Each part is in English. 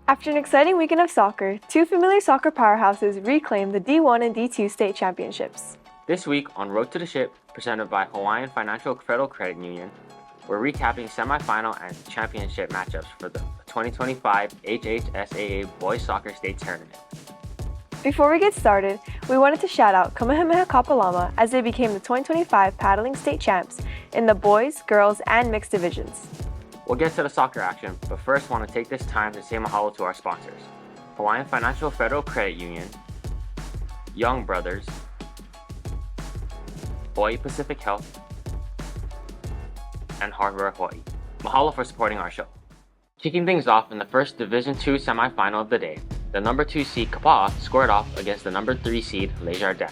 After an exciting weekend of soccer, two familiar soccer powerhouses reclaimed the D1 and D2 state championships. This week on Road to the Ship, presented by Hawaiian Financial Federal Credit Union, we're recapping semifinal and championship matchups for the 2025 HHSAA Boys Soccer State Tournament. Before we get started, we wanted to shout out Kamehameha-Hawaii as they became the 2025 paddling state champs in the boys, girls, and mixed divisions. We'll get to the soccer action, but first want to take this time to say mahalo to our sponsors: Hawaiian Financial Federal Credit Union, Young Brothers, Hawaii Pacific Health, and Hardware Hawaii. Mahalo for supporting our show. Kicking things off in the first Division II semifinal of the day, the number 2 seed Kapaa scored off against the number 3 seed Jardin.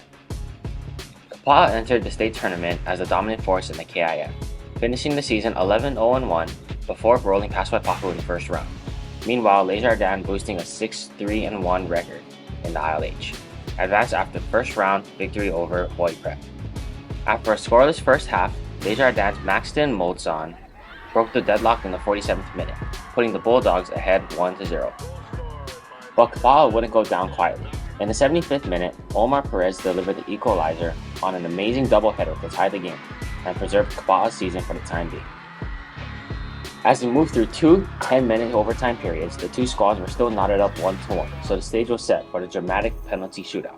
Kapaa entered the state tournament as a dominant force in the KIF, finishing the season 11-0-1 before rolling past Waipahu in the first round. Meanwhile, Jardin boosting a 6-3-1 record in the ILH, advanced after the first round victory over Hawaii Prep. After a scoreless first half, Jardin's Maxton Molson broke the deadlock in the 47th minute, putting the Bulldogs ahead 1-0. But Kapaa wouldn't go down quietly. In the 75th minute, Omar Perez delivered the equalizer on an amazing doubleheader to tie the game and preserve Kapaa's season for the time being. As we moved through two 10-minute overtime periods, the two squads were still knotted up 1-1, so the stage was set for the dramatic penalty shootout.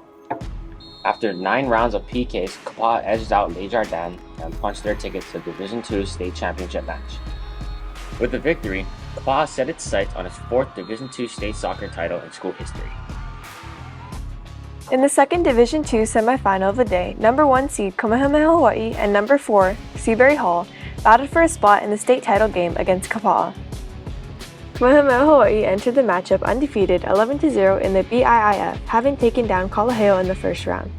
After 9 rounds of PKs, Kapaa edged out Jardin and punched their ticket to the Division II state championship match. With the victory, Kapaa set its sights on its 4th Division II state soccer title in school history. In the second Division II semifinal of the day, number 1 seed Kamehameha-Hawaii and number 4 Seabury Hall battled for a spot in the state title game against Kapaa. Kamehameha-Hawaii entered the matchup undefeated 11-0 in the BIIF, having taken down Kalaheo in the first round.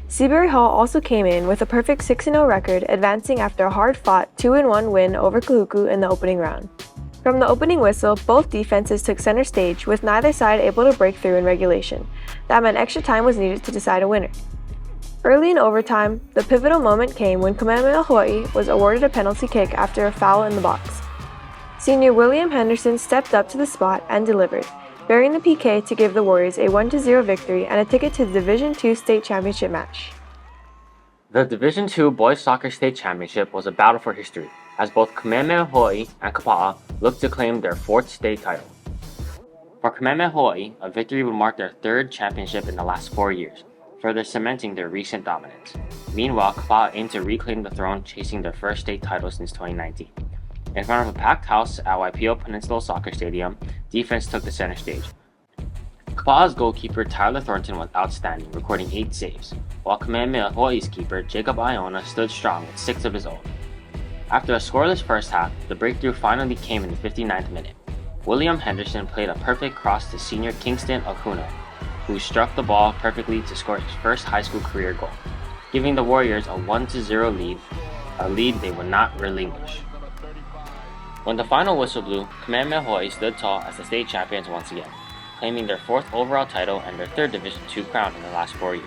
Seabury Hall also came in with a perfect 6-0 record, advancing after a hard-fought 2-1 win over Kahuku in the opening round. From the opening whistle, both defenses took center stage, with neither side able to break through in regulation. That meant extra time was needed to decide a winner. Early in overtime, the pivotal moment came when Kamehameha-Hawaii was awarded a penalty kick after a foul in the box. Senior William Henderson stepped up to the spot and delivered, bearing the PK to give the Warriors a 1-0 victory and a ticket to the Division II state championship match. The Division II Boys Soccer State Championship was a battle for history, as both Kamehameha-Hawaii and Kapaa looked to claim their 4th state title. For Kamehameha-Hawaii, a victory would mark their 3rd championship in the last 4 years, further cementing their recent dominance. Meanwhile, Kapaa aimed to reclaim the throne, chasing their 1st state title since 2019. In front of a packed house at Waipio Peninsula Soccer Stadium, defense took the center stage. Kapaa's goalkeeper Tyler Thornton was outstanding, recording 8 saves, while Kamehameha-Hawaii's keeper Jacob Iolani stood strong with 6 of his own. After a scoreless first half, the breakthrough finally came in the 59th minute. William Henderson played a perfect cross to senior Kingston Akuna, who struck the ball perfectly to score his first high school career goal, giving the Warriors a 1-0 lead, a lead they would not relinquish. When the final whistle blew, Kamehameha-Hawaii stood tall as the state champions once again, claiming their 4th overall title and their 3rd Division II crown in the last 4 years.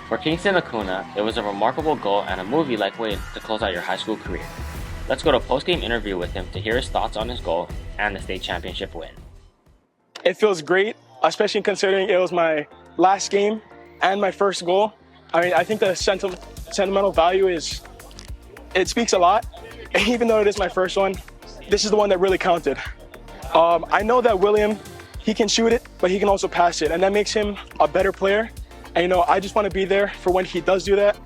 For Kingston Akuna, it was a remarkable goal and a movie-like way to close out your high school career. Let's go to a post-game interview with him to hear his thoughts on his goal and the state championship win. It feels great, especially considering it was my last game and my first goal. I think the sentimental value it speaks a lot. Even though it is my first one, this is the one that really counted. I know that William, he can shoot it, but he can also pass it, and that makes him a better player. And I just want to be there for when he does do that.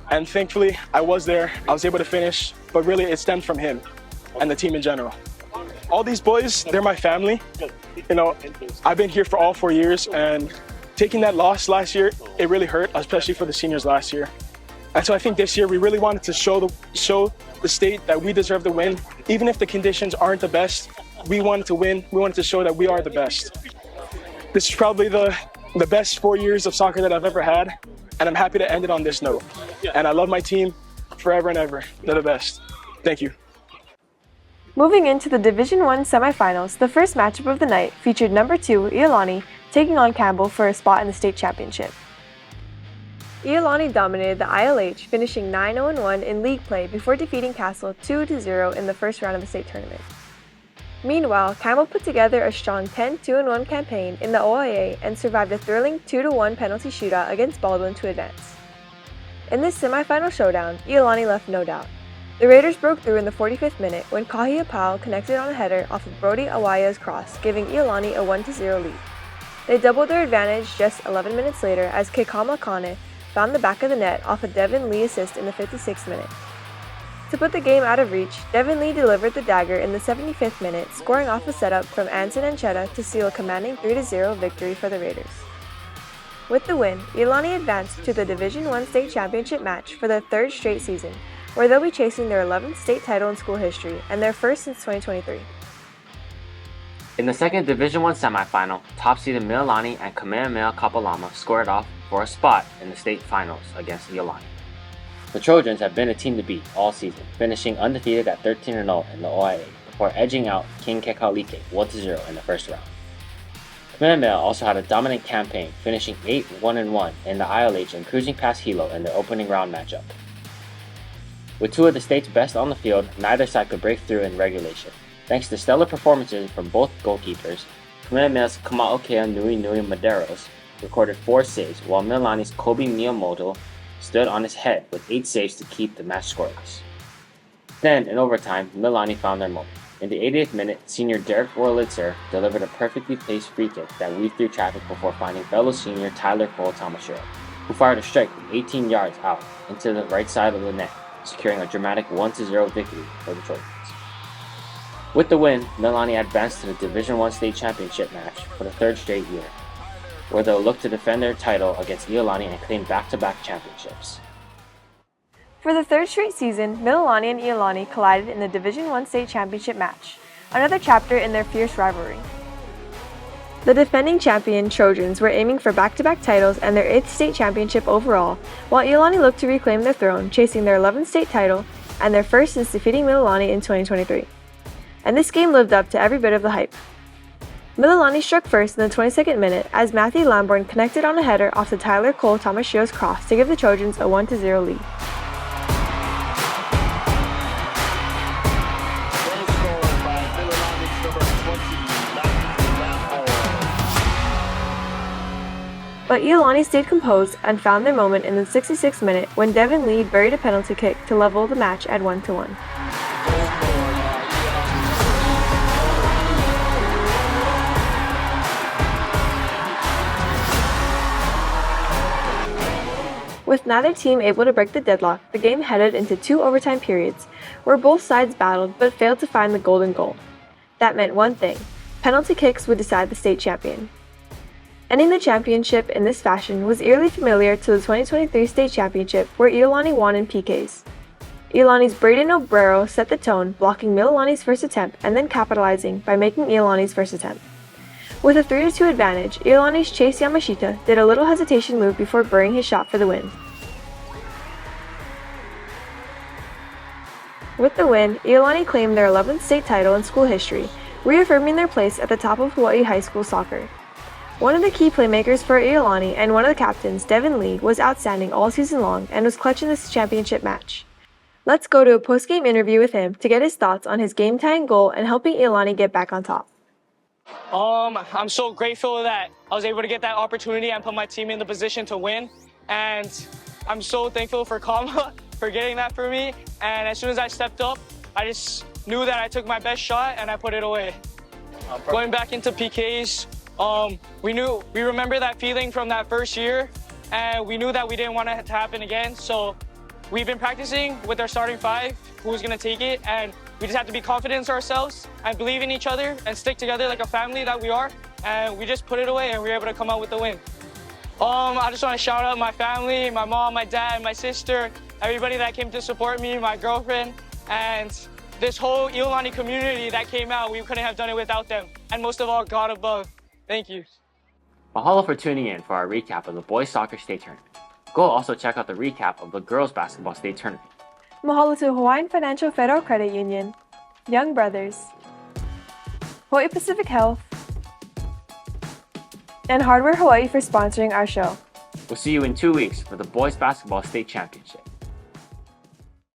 And thankfully, I was there. I was able to finish, but really it stemmed from him and the team in general. All these boys, they're my family. I've been here for all 4 years, and taking that loss last year, it really hurt, especially for the seniors last year. And so I think this year we really wanted to show the state that we deserve to win. Even if the conditions aren't the best, we wanted to win. We wanted to show that we are the best. This is probably the best 4 years of soccer that I've ever had, and I'm happy to end it on this note. And I love my team forever and ever. They're the best. Thank you. Moving into the Division I semifinals, the first matchup of the night featured number 2 Iolani taking on Campbell for a spot in the state championship. Iolani dominated the ILH, finishing 9-0-1 in league play before defeating Castle 2-0 in the first round of the state tournament. Meanwhile, Campbell put together a strong 10-2-1 campaign in the OIA and survived a thrilling 2-1 penalty shootout against Baldwin to advance. In this semifinal showdown, Iolani left no doubt. The Raiders broke through in the 45th minute when Kapaa connected on a header off of Brody Awaya's cross, giving Iolani a 1-0 lead. They doubled their advantage just 11 minutes later as Kingston Akuna found the back of the net off a Devin Lee assist in the 56th minute. To put the game out of reach, Devin Lee delivered the dagger in the 75th minute, scoring off a setup from Anson Anchetta to seal a commanding 3-0 victory for the Raiders. With the win, Iolani advanced to the Division I State Championship match for the third straight season, where they'll be chasing their 11th state title in school history and their first since 2023. In the second Division I semifinal, top-seeded Mililani and Kamehameha-Hawaii squared off for a spot in the state finals against Iolani. The Trojans have been a team to beat all season, finishing undefeated at 13-0 in the OIA before edging out Ikenaga 1-0 in the first round. Kamehameha also had a dominant campaign, finishing 8-1-1 in the ILH and cruising past Hilo in their opening round matchup. With two of the state's best on the field, neither side could break through in regulation. Thanks to stellar performances from both goalkeepers, Kamehameha's Kama'okea Nui Maderos recorded 4 saves, while Mililani's Kobe Miyamoto stood on his head with 8 saves to keep the match scoreless. Then, in overtime, Mililani found their moment. In the 88th minute, senior Derek Wurlitzer delivered a perfectly placed free kick that weaved through traffic before finding fellow senior Tyler Cole Tamashiro, who fired a strike from 18 yards out into the right side of the net, securing a dramatic 1-0 victory for the Trojans. With the win, Mililani advanced to the Division I State Championship match for the third straight year, where they'll look to defend their title against Iolani and claim back-to-back championships. For the third straight season, Mililani and Iolani collided in the Division I State Championship match, another chapter in their fierce rivalry. The defending champion Trojans were aiming for back-to-back titles and their 8th state championship overall, while Iolani looked to reclaim their throne, chasing their 11th state title and their first since defeating Mililani in 2023. And this game lived up to every bit of the hype. Mililani struck first in the 22nd minute as Matthew Lamborn connected on a header off the Tyler Cole Tamashiro's cross to give the Trojans a 1-0 lead. But Iolani stayed composed and found their moment in the 66th minute when Devin Lee buried a penalty kick to level the match at 1-1. With neither team able to break the deadlock, the game headed into 2 overtime periods, where both sides battled but failed to find the golden goal. That meant one thing: penalty kicks would decide the state champion. Ending the championship in this fashion was eerily familiar to the 2023 state championship, where Iolani won in PKs. Iolani's Braden Obrero set the tone, blocking Mililani's first attempt and then capitalizing by making Iolani's first attempt. With a 3-2 advantage, Iolani's Chase Yamashita did a little hesitation move before burying his shot for the win. With the win, Iolani claimed their 11th state title in school history, reaffirming their place at the top of Hawaii high school soccer. One of the key playmakers for Iolani and one of the captains, Devin Lee, was outstanding all season long and was clutch in this championship match. Let's go to a post-game interview with him to get his thoughts on his game-tying goal and helping Iolani get back on top. I'm so grateful that I was able to get that opportunity and put my team in the position to win. And I'm so thankful for Kama for getting that for me. And as soon as I stepped up, I just knew that I took my best shot and I put it away. Going back into PKs, we remember that feeling from that first year, and we knew that we didn't want it to happen again. So we've been practicing with our starting 5, who's gonna take it, and we just have to be confident in ourselves and believe in each other and stick together like a family that we are. And we just put it away and we were able to come out with the win. I just want to shout out my family, my mom, my dad, my sister, everybody that came to support me, my girlfriend, and this whole Iolani community that came out. We couldn't have done it without them. And most of all, God above. Thank you. Mahalo for tuning in for our recap of the boys soccer state tournament. Go also check out the recap of the girls basketball state tournament. Mahalo to Hawaiian Financial Federal Credit Union, Young Brothers, Hawaii Pacific Health, and Hardware Hawaii for sponsoring our show. We'll see you in 2 weeks for the boys basketball state championship.